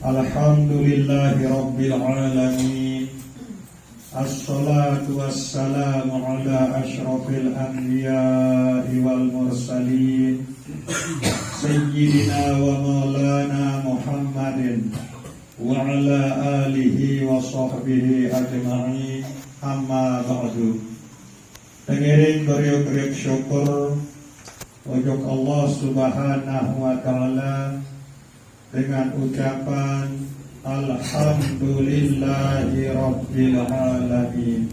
Alhamdulillahi Rabbil Alamin. Assalatu wassalamu ala ashrafil anbiya'i wal mursalin Sayyidina wa maulana Muhammadin wa ala alihi wa sahbihi ajma'in. Amma ba'du. Tengiring beriuk-riuk syukur untuk Allah Subhanahu wa ta'ala dengan ucapan Alhamdulillahi Rabbil Alamin.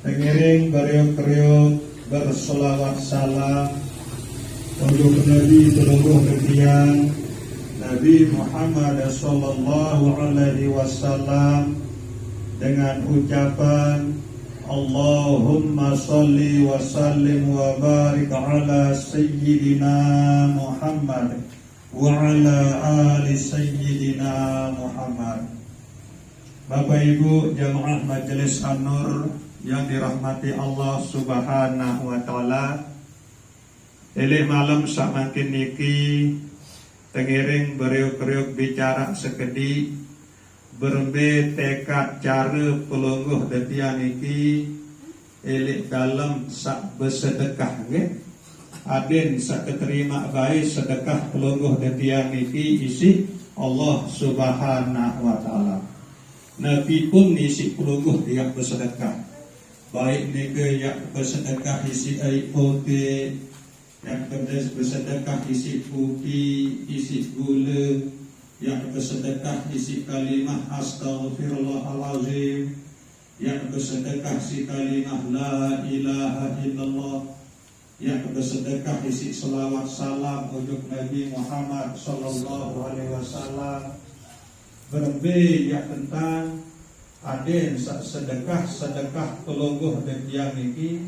Tengiring beriuk-riuk berselawat salam untuk Nabi seluruh dunia, Nabi Muhammad sallallahu alaihi wasallam, dengan ucapan Allahumma salli wa sallim wa barik ala Sayyidina Muhammad wa ala ali Sayyidina Muhammad. Bapak Ibu jamaah Majelis An-Nur yang dirahmati Allah Subhanahu wa ta'ala, elih malam samakin niki tengiring beriuk-riuk bicara sekedi berbe tekad cara pelungguh detian niki elih dalam sak bersedekah nggih. Aden sak keterima baik sedekah pelungguh detian niki isi Allah Subhanahu wa ta'ala. Nabi pun isi pelungguh dia bersedekah. Baik niki yang bersedekah isi air putih, yang bersedekah isi kopi, isi gula, yang bersedekah isi kalimah astaghfirullahalazim, yang bersedekah isi kalimah la ilaha illallah, yang bersedekah isi selawat salam untuk Nabi Muhammad sallallahu alaihi wasallam. Berbe yang tentang aden sedekah pelungguh dan tiang niki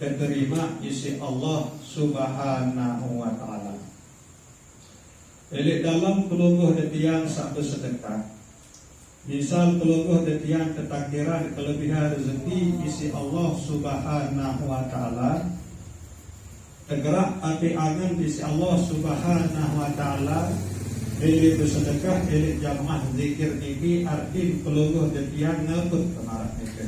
dan terima isi Allah Subhanahu wa ta'ala. Elek dalam pelungguh dan tiang sak bersedekah, misal pelungguh dan tiang ketakdiran kelebihan rezeki isi Allah Subhanahu wa ta'ala, tergerak hati angan isi Allah Subhanahu wa ta'ala, elek bersedekah, elek jamaah zikir niki arti pelungguh dan tiang ngeput kemarat niki.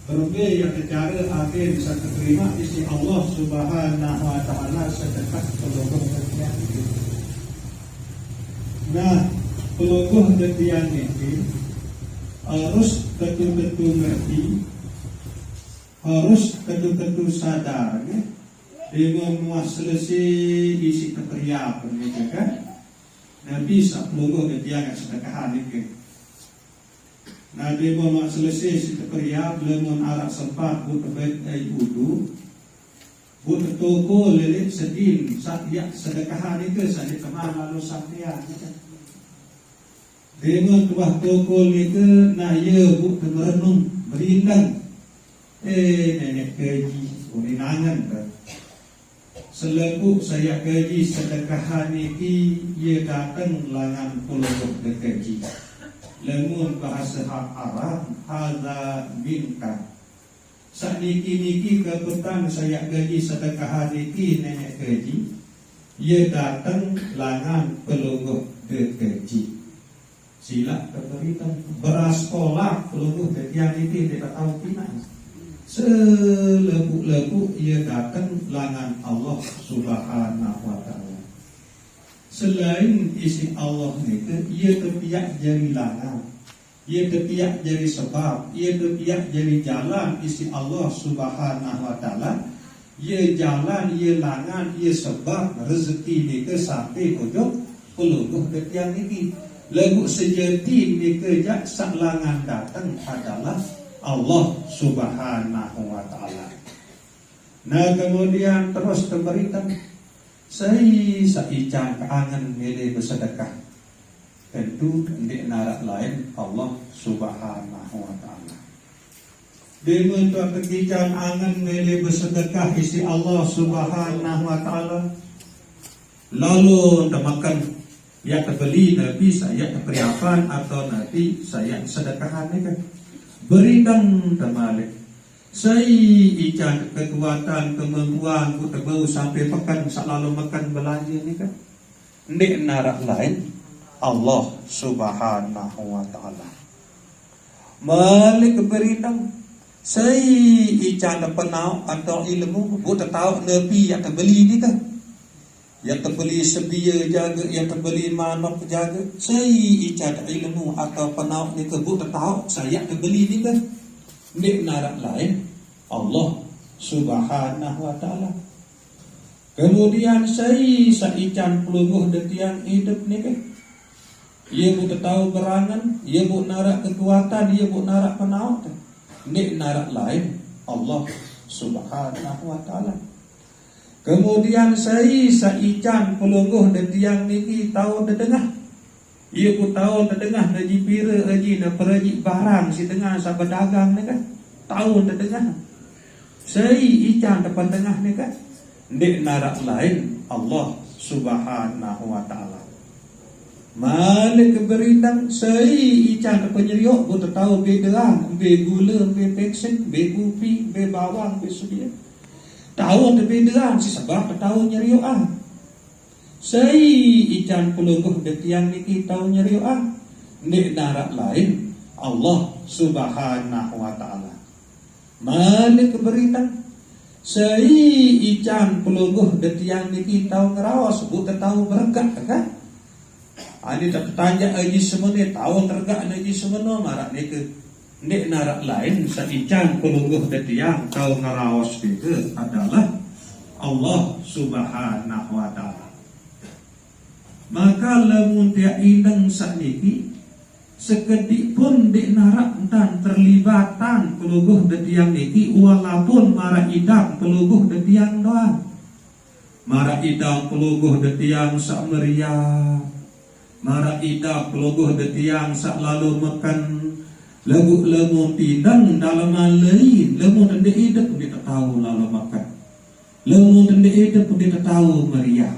Berbe yang bicara akhir bisa terima isi Allah Subhanahu wa ta'ala sedekah pelungguh dan tiang niki. Nah, pelungguh dan tiang niki harus betul-betul ngerti, harus betul-betul sadar ya. Dengan selesai isi keteriapan gitu kan, Nabi bisa pelungguh dan tiang sedekahan itu. Nah, dia mau selesai isi keteriapan, lemon arak sempat buat baik wudu, buat toko lelik sedin saat dia sedekahan itu saat kemana lalu sampean gitu. Dengan tuah toko itu, nah ya buat merenung berindang, nenek gaji, uninangan kan. Selepu saya gaji sedekahan niki ia datang langan pelungguh gaji. Lemun bahasa Arab hadza minka. Sak niki kebetulan saya gaji sedekahan niki nenek gaji. Ia datang langan pelungguh gaji. Sila keberitahu beras kolak pelungguh gaji niki tidak tahu pina. Selebu-lebu ia datang langan Allah Subhanahu wa ta'ala. Selain isi Allah itu, ia terpiak jadi langan, ia terpiak jadi sebab, ia terpiak jadi jalan isi Allah Subhanahu wa ta'ala. Ia jalan, ia langan, ia sebab rezeki ini sampai ujung pelungguh ketiang ini. Lagu sejati ini kejak sak langan datang adalah Allah Subhanahu wa ta'ala. Nah, kemudian terus memberikan saya saican keangan milih bersedekah. Tentu di narak lain Allah Subhanahu wa ta'ala. Dengan tuan kegiatan angan milih bersedekah isi Allah Subhanahu wa ta'ala. Lalu untuk makan ya terbeli Nabi saya keperiapan atau Nabi saya sedekahan kan. Berindang terbalik. Saya ikan kekuatan kemampuan ku terbau sampai pekan selalu makan belanja ni kan. Ndek narak lain Allah Subhanahu wa ta'ala. Malik beridang sai ican penau atau ilmu buat tahu nabi yang terbeli ni kan, yang terbeli sebia jaga, yang terbeli manok jaga. Sai ican ilmu atau penau ni ke buat tahu saya terbeli ni kan, ni narak lain Allah Subhanahu wa ta'ala. Kemudian sai ican pelungguh detiang hidup ni kan, ia buat tahu berangan, ia buat narak kekuatan, ia buat narak penau. Ni narak lain Allah Subhanahu wa ta'ala. Kemudian saya ican pelungguh dan tiang niki tahu dedengah. Ia pun tahu dedengah naji pira aji na peraji barang si tengah sa berdagang ni kan. Tahu dedengah. Saya ican depan tengah ni kan. Ni narak lain Allah Subhanahu wa ta'ala. Malik berindang sei ican penyeriuk buat tahu bedaan, be gula, be peksen, be kopi, be bawang, be sudia. Tahu bedaan si sebab tahu nyeriuk ah. Sei ican pelungguh detiang niki tahu nyeriuk ah. Ni narak lain Allah Subhanahu wa ta'ala. Malik berindang sei ican pelungguh detiang niki tahu ngerawas buat tahu berkat kan. Ani tak tanya aji semene tahu tergak aji semene marak ni ke ni narak lain saican pelungguh detiang tahu ngaraos itu adalah Allah Subhanahu wa ta'ala. Maka lamun dia indeng sakniki sekedik pun di narak dan terlibatan pelungguh detiang niki walaupun marak idam pelungguh detiang doang. Marak idam pelungguh detiang sak meriah. Mara ida pelungguh detiang sak lalu makan lemu tidang dalam lain lemu tende ida pun dia tak tahu lalu makan lemu tende ida pun dia tak tahu meriah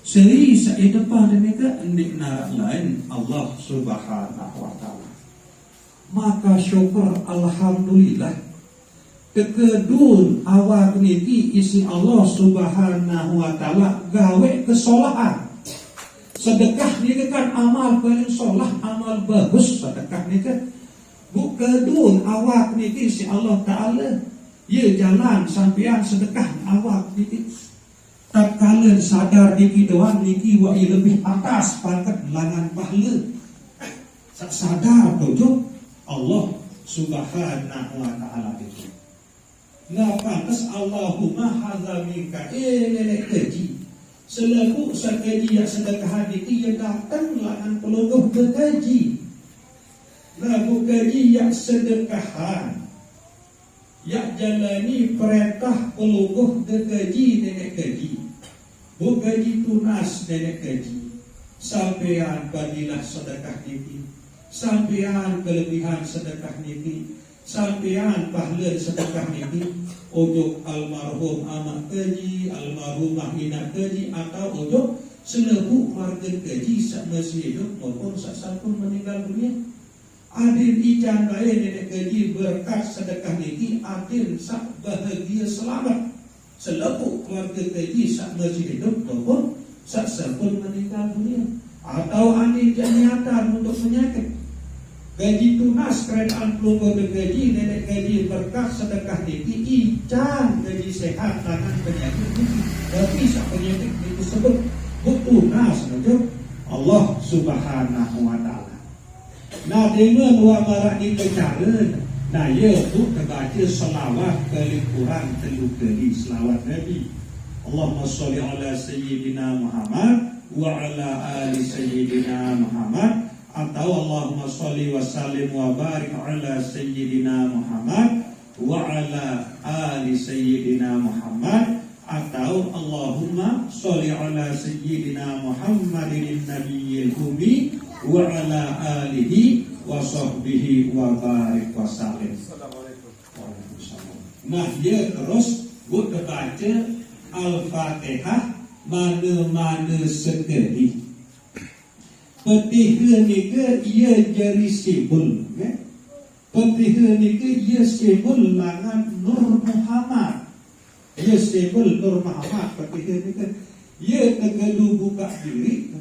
seri sak depan mereka hendak narak lain Allah Subhanahu wa ta'ala. Maka syukur alhamdulillah kekedun awak niki isi Allah Subhanahu wa ta'ala gawe kesolahan. Sedekah ni kan amal paling solah, amal bagus sedekah ni kan. Bukedun awak ni si Allah Ta'ala ya jalan sampean sedekah awak ni. Tak kala sadar niki doang niki wa lebih atas pangkat langan pahala. Tak sadar tujuh Allah Subhanahu wa ta'ala itu. Ngapa tas Allahumma hadza minka lelek keji. Selaku sakaji yang sedekah niki yang datang langan pelungguh bergaji. Lagu gaji yang sedekahan yang jalani perintah pelungguh bergaji nenek gaji. Bu gaji tunas nenek gaji. Sampean bagilah sedekah niki. Sampean kelebihan sedekah niki. Sampean pahala sedekah niki. Ojo almarhum amak keji, almarhumah inak keji, atau ojo selebu keluarga keji sak masih hidup maupun sak sampun meninggal dunia. Adil ijan bae nenek keji berkat sedekah niki adil sak bahagia selamat. Selebu keluarga keji sak masih hidup maupun sak sampun meninggal dunia. Atau adil jamiatan untuk penyakit. Gaji tunas kerajaan pelungguh bergaji nenek gaji berkah sedekah niki ican gaji sehat tangan penyakit niki. Tapi sak penyakit itu sebut tunas saja Allah Subhanahu wa ta'ala. Nah dengan dua marak ni kecara nah ya tu terbaca selawat kali kurang telu kali selawat Nabi. Allahumma sholli ala sayyidina Muhammad wa ala ali sayyidina Muhammad. Atau Allahumma sholli wa sallim wa barik ala sayyidina Muhammad wa ala ali sayyidina Muhammad. Atau Allahumma sholli ala sayyidina Muhammadin nabiyil ummi wa ala alihi wa sahbihi wa barik wa sallim. Nah dia terus buat baca Al-Fatihah mana-mana sekali. Petiha ni ke ia jadi simbol, petiha ni ke ia simbol langan Nur Muhammad, ia simbol Nur Muhammad. Petiha ni ke ia tergelu buka diri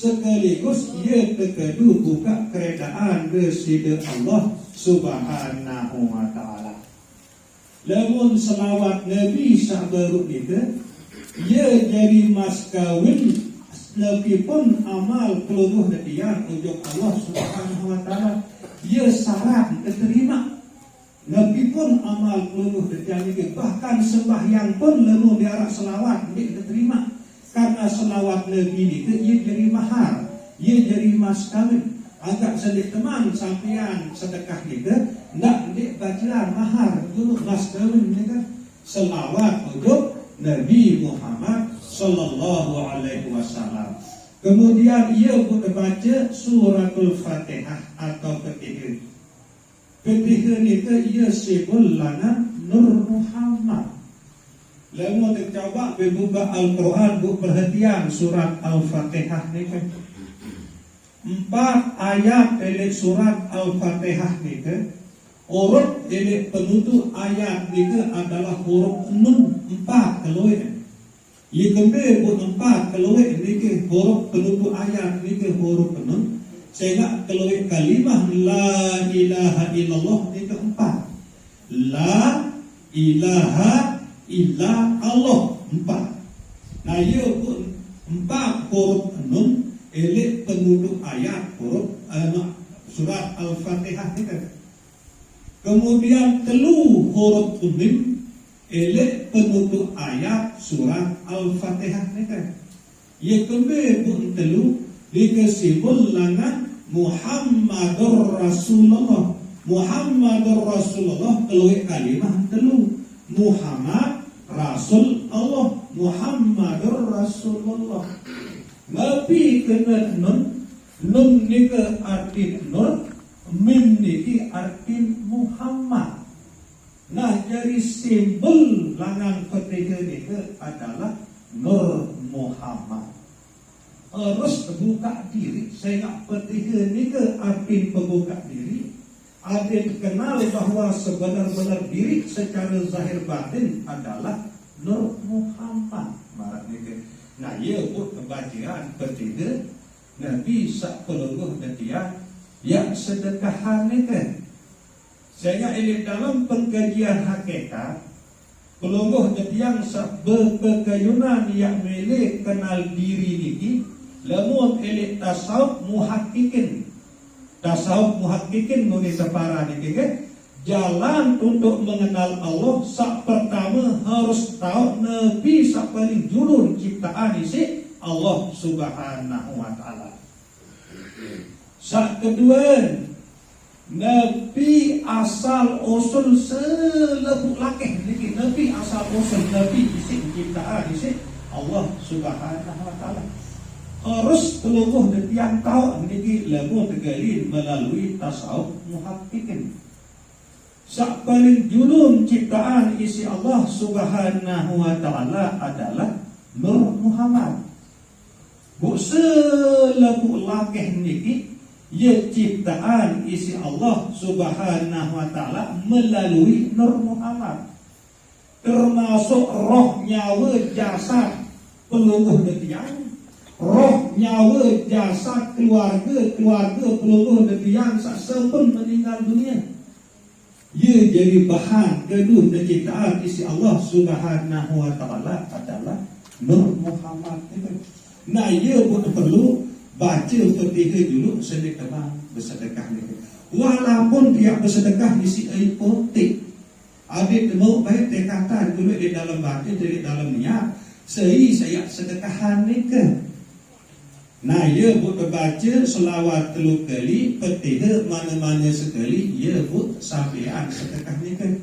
sekaligus ia terkedu buka keredaan bersida Allah Subhanahu wa ta'ala. Lamun selawat Nabi sabaruk kita, ia jadi mas kawin Nabi pun amal keluruh datian ujuk Allah Subhanahu wa ta'ala. Ia syarat diterima. Nabi pun amal keluruh datian itu. Bahkan sembahyang pun lalu diarak selawat dia diterima. Karena selawat Nabi ini ia jadi mahar, ia jadi mas kawin. Agak sedih teman sampean sedekah kita, nak dik baca mahar dulu mas kawin ni kan. Selawat untuk Nabi Muhammad sallallahu alaihi wasallam. Kemudian ia pun baca suratul Fatihah atau ketiga. Ketiga ni ia sebut lana Nur Muhammad. Lalu kita coba buka Al-Quran, buka perhatian surat Al-Fatihah ni kan. 4 ayat dari surat Al-Fatihah ni kan. Urut dari penutup ayat ni adalah huruf nun 4 keluar. Ia kembali buat 4 keluar ni ke huruf penutup ayat ni ke huruf nun. Sehingga keluar kalimah La ilaha illallah ni ke 4. La ilaha illa Allah 4. Nah ia pun 4 huruf nun elek penutup ayat huruf surat Al-Fatihah ni kan. Kemudian telu huruf mim elek penutup ayat surat Al-Fatihah ni kan. Ia kembali pun telu dikasibul lana Muhammadur Rasulullah. Muhammadur Rasulullah keluar kalimah telu. Muhammad Rasul Allah, Muhammadur Rasulullah. Nabi kena nun, nun ni ke arti nur, mim ni ke arti Muhammad. Nah jadi simbol langan ketiga ni ke adalah Nur Muhammad. Harus buka diri. Sehingga ketiga ni ke arti pembuka diri. Ada kenal bahawa sebenar-benar diri secara zahir batin adalah Nur Muhammad. Nah, ia pun kebajikan ketiga Nabi sak pelungguh datian yang sedekahan ni kan. Sehingga ini dalam pengkajian hakikat pelungguh datian sak berkekayunan yang milik kenal diri ni lamun elit tasawuf muhakkikin. Tasawuf muhakkikin muni separa ni kan. Jalan untuk mengenal Allah sak pertama harus tahu Nabi sak paling jurun ciptaan isi Allah Subhanahu wa ta'ala. Sak kedua Nabi asal usul selebuk lakih ni. Nabi asal usul Nabi isi ciptaan isi Allah Subhanahu wa ta'ala. Harus telungguh dan tiang tahu ni lagu tegalin melalui tasawuf muhakkikin. Sak paling julun ciptaan isi Allah Subhanahu wa ta'ala adalah Nur Muhammad. Bu selaku lakih niki ya ciptaan isi Allah Subhanahu wa ta'ala melalui Nur Muhammad. Termasuk roh nyawa jasad pelungguh detiang, roh nyawa jasad keluarga pelungguh detiang sak sempun meninggal dunia. Ia jadi bahan kedua ciptaan isi Allah Subhanahu wa ta'ala adalah Nur Muhammad. Nah ia pun perlu baca ketiga dulu sedekah bersedekah ni. Walaupun dia bersedekah isi air putih, ada temu baik tekatan dulu di dalam batin di dalam niat saya sedekahan ni ke. Nah ia pun baca selawat 3 kali, petiga mana-mana sekali ia pun sampean sedekah ni kan.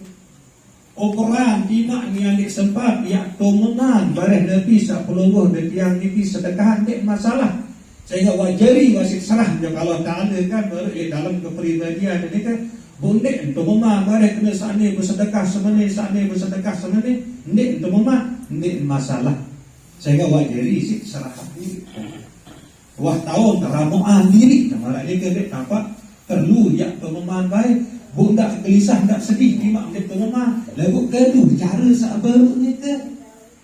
Ukuran timak ni yang sempat yang kemenang barang Nabi sak pelungguh dan tiang ni sedekah ni masalah. Sehingga wajari wasit serah je kalau Ta'ala kan baru di dalam kepribadian ni kan bundek untuk memang barang kena saat ni bersedekah semeni, saat ni bersedekah semeni, ni untuk memang ni masalah. Sehingga wajari si serah diri. Wah tahu teramuan diri. Malah ni kena nampak perlu ya pemahaman baik. Bunda gelisah tak sedih timak dia pemahaman. Lalu kedua cara sak baru ni ke?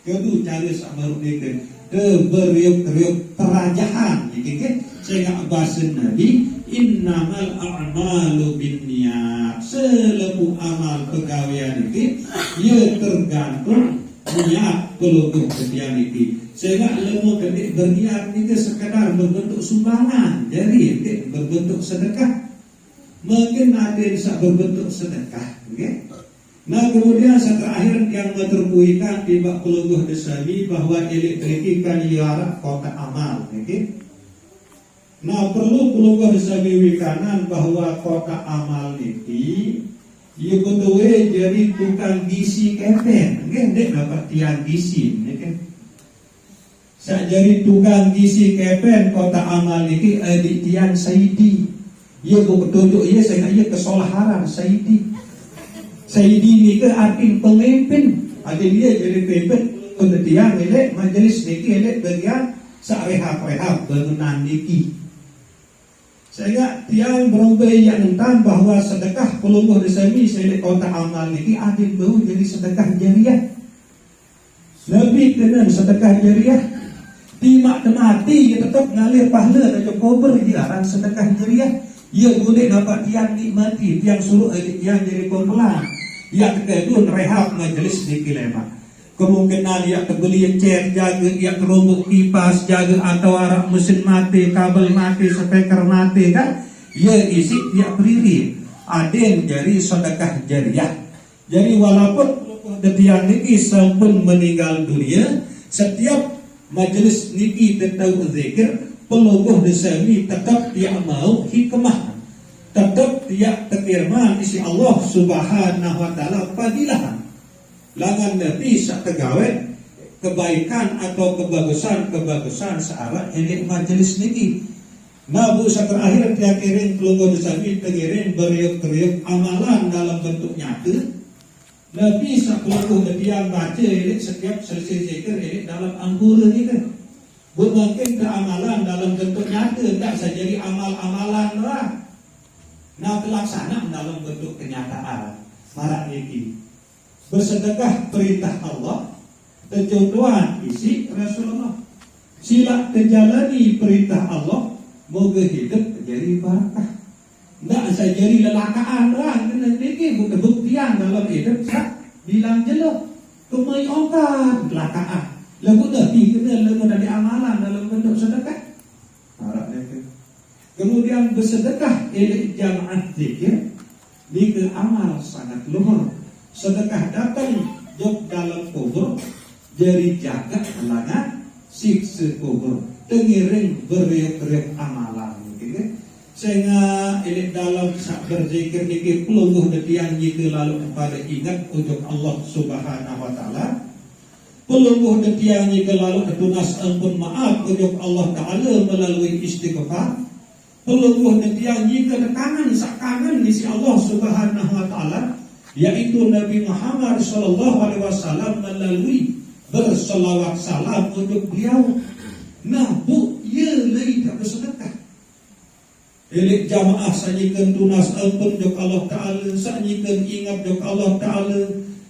Kedua cara sak baru ni ke? beriuk-riuk kerajaan gitu. Sehingga bahasa Nabi innamal a'malu binniyat, selebu amal pegawaian itu ia tergantung niat pelukuh kedian itu. Sehingga lemu kedik berniat itu sekadar berbentuk sumbangan, jadi berbentuk sedekah. Mungkin ada yang berbentuk sedekah, okay? Nah kemudian terakhir yang terpuikan di bak pelukuh desani bahwa elektrik kan ialah kota amal, okay? Nah perlu pelukuh desani wikanan bahwa kota amal ini ia betul jadi tukang gisi kepen, okay? Dia dapat tiang gisi, okay? Sak jadi tukang gisi kepen kota amal ini di tiang saidi. Ia bertunjuk ia sehingga ia kesolaharan saidi. Saidi ni ke arti pemimpin. Ada dia jadi pemimpin untuk tiang elek majelis niki elek bagian sak rehab-rehab bangunan niki. Sehingga tiang berubah yang tentang bahwa sedekah pelungguh desami selek kota amal niki adil bau jadi sedekah jariah. Lebih kena sedekah jariah. Timak mati tetap ngalir pahala dan kubur dilarang sedekah jariah. Ia boleh dapat tiang nikmati, tiang suruh tiang jadi kumpulan. Ia kedun rehab majelis niki lemak. Kemungkinan ia kebeli cat jaga, ia kerumbuk kipas jaga atau arak mesin mati, kabel mati, speaker mati kan? Ia isi ia berdiri. Ada yang jadi sedekah jariah. Jadi walaupun tiang niki sampun meninggal dunia, setiap majelis niki tetap zikir, pelungguh desami tetap dia mau hikmah, tetap dia kefirman isi Allah subhanahu wa ta'ala padilah langan nabi sak tegawai kebaikan atau kebagusan searah ini majelis niki. Nah bu sak terakhir dia kirim pelungguh desami tengirim beriuk-riuk amalan dalam bentuk nyata. Nabi sak pelungguh dia baca ini setiap selesai zikir ini dalam anggura ni kan. Mungkin keamalan dalam bentuk nyata tidak saja jadi amal-amalan lah. Nah pelaksanaan dalam bentuk kenyataan. Marak niki bersedekah perintah Allah, kecontohan isi Rasulullah. Sila terjalani perintah Allah, moga hidup jadi barakah. Tidak saja jadi lelakaan lah. Niki bukan buktian dalam hidup sak bilang jelok kemai ongkar lelakaan. Lagu dah kena dari amalan dalam bentuk sedekah. Kemudian bersedekah oleh jamaah zikir di amal sangat luhur. Sedekah datang jok dalam kubur jadi jaga halangan siksa kubur. Tengiring beriuk-riuk amalan gitu. Sehingga ini dalam berzikir niki pelungguh detian jika lalu kepada ingat untuk Allah subhanahu wa ta'ala. Pelungguh detian jika lalu tunas ampun maaf untuk Allah Ta'ala melalui istighfar. Pelungguh detian jika kangen sakangen isi Allah Subhanahu Wa Ta'ala, yaitu Nabi Muhammad Sallallahu Alaihi Wasallam melalui berselawat salam untuk beliau. Nah bu, ia lagi tak bersedekah. Elik jamaah sanyikan tunas ampun untuk Allah Ta'ala, sanyikan ingat untuk Allah Ta'ala,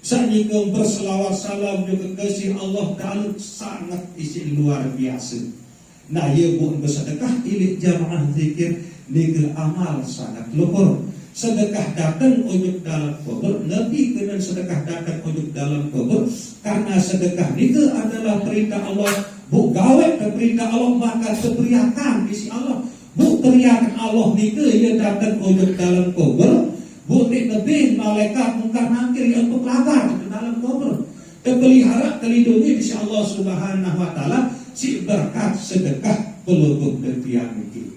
sanyikan berselawat salam juga kasih Allah Ta'ala sangat isi luar biasa. Nah ia buat bersedekah ilik jamaah zikir negeri amal sangat luhur. Sedekah datang untuk dalam kubur. Nabi kena sedekah datang untuk dalam kubur, karena sedekah itu adalah perintah Allah. Bu gawat ke perintah Allah maka teriakan isi Allah. Bu teriakan Allah itu ia datang untuk dalam kubur. Bukti Nabi malaikat mungkar nakir yang berkelabar di dalam kubur. Terpelihara terlindungi insya Allah Subhanahu Wa Ta'ala si berkat sedekah pelungguh dan tiang niki.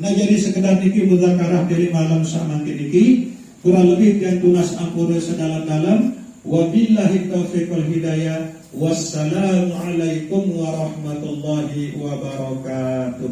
Nah jadi sekedar niki muzakarah dari malam sama niki kurang lebih yang tunas ampura sedalam-dalam. Wabillahi taufiq wal hidayah. Wassalamualaikum warahmatullahi wabarakatuh.